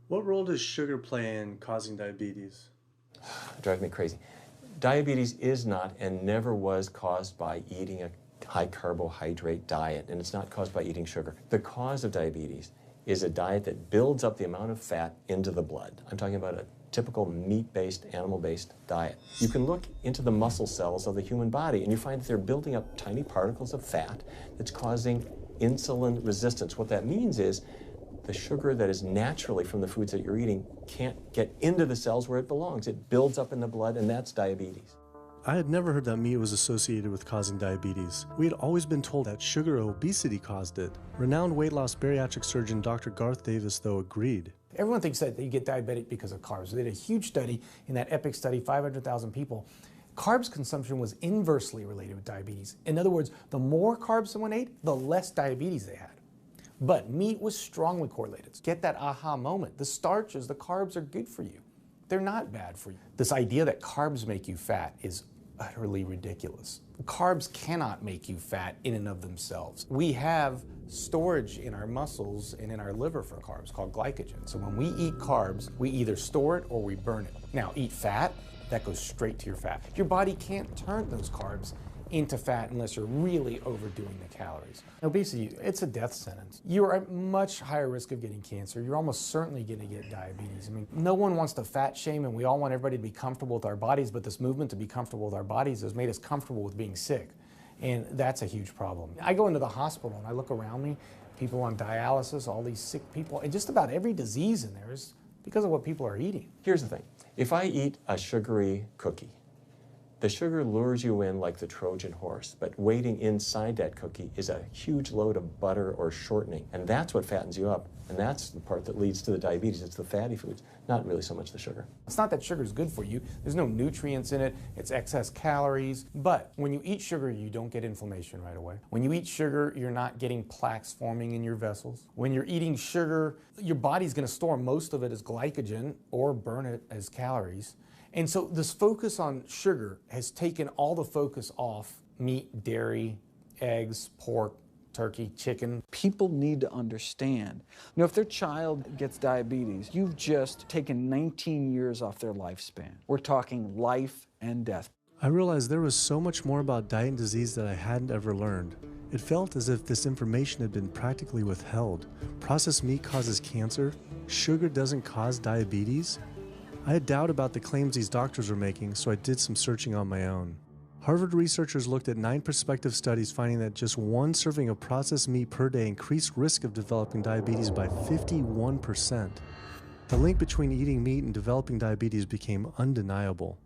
What role does sugar play in causing diabetes? Drive me crazy. Diabetes is not and never was caused by eating a high carbohydrate diet, and it's not caused by eating sugar. The cause of diabetes is a diet that builds up the amount of fat into the blood. I'm talking about a typical meat-based, animal-based diet. You can look into the muscle cells of the human body and you find that they're building up tiny particles of fat that's causing insulin resistance. What that means is the sugar that is naturally from the foods that you're eating can't get into the cells where it belongs. It builds up in the blood, and that's diabetes. I had never heard that meat was associated with causing diabetes. We had always been told that sugar or obesity caused it. Renowned weight loss bariatric surgeon Dr. Garth Davis, though, agreed. Everyone thinks that you get diabetic because of carbs. They did a huge study in that EPIC study, 500,000 people. Carbs consumption was inversely related with diabetes. In other words, the more carbs someone ate, the less diabetes they had. But meat was strongly correlated. Get that aha moment. The starches, the carbs are good for you. They're not bad for you. This idea that carbs make you fat is utterly ridiculous. Carbs cannot make you fat in and of themselves. We have storage in our muscles and in our liver for carbs called glycogen. So when we eat carbs, we either store it or we burn it. Now, eat fat, that goes straight to your fat. Your body can't turn those carbs into fat unless you're really overdoing the calories. Obesity, it's a death sentence. You're at much higher risk of getting cancer. You're almost certainly going to get diabetes. I mean, no one wants to fat shame, and we all want everybody to be comfortable with our bodies, but this movement to be comfortable with our bodies has made us comfortable with being sick, and that's a huge problem. I go into the hospital and I look around me, people on dialysis, all these sick people, and just about every disease in there is because of what people are eating. Here's the thing. If I eat a sugary cookie, the sugar lures you in like the Trojan horse, but waiting inside that cookie is a huge load of butter or shortening, and that's what fattens you up, and that's the part that leads to the diabetes. It's the fatty foods, not really so much the sugar. It's not that sugar is good for you. There's no nutrients in it. It's excess calories. But when you eat sugar, you don't get inflammation right away. When you eat sugar, you're not getting plaques forming in your vessels. When you're eating sugar, your body's going to store most of it as glycogen or burn it as calories. And so this focus on sugar has taken all the focus off meat, dairy, eggs, pork, turkey, chicken. People need to understand, if their child gets diabetes, you've just taken 19 years off their lifespan. We're talking life and death. I realized there was so much more about diet and disease that I hadn't ever learned. It felt as if this information had been practically withheld. Processed meat causes cancer. Sugar doesn't cause diabetes. I had doubt about the claims these doctors were making, so I did some searching on my own. Harvard researchers looked at 9 prospective studies finding that just one serving of processed meat per day increased risk of developing diabetes by 51%. The link between eating meat and developing diabetes became undeniable.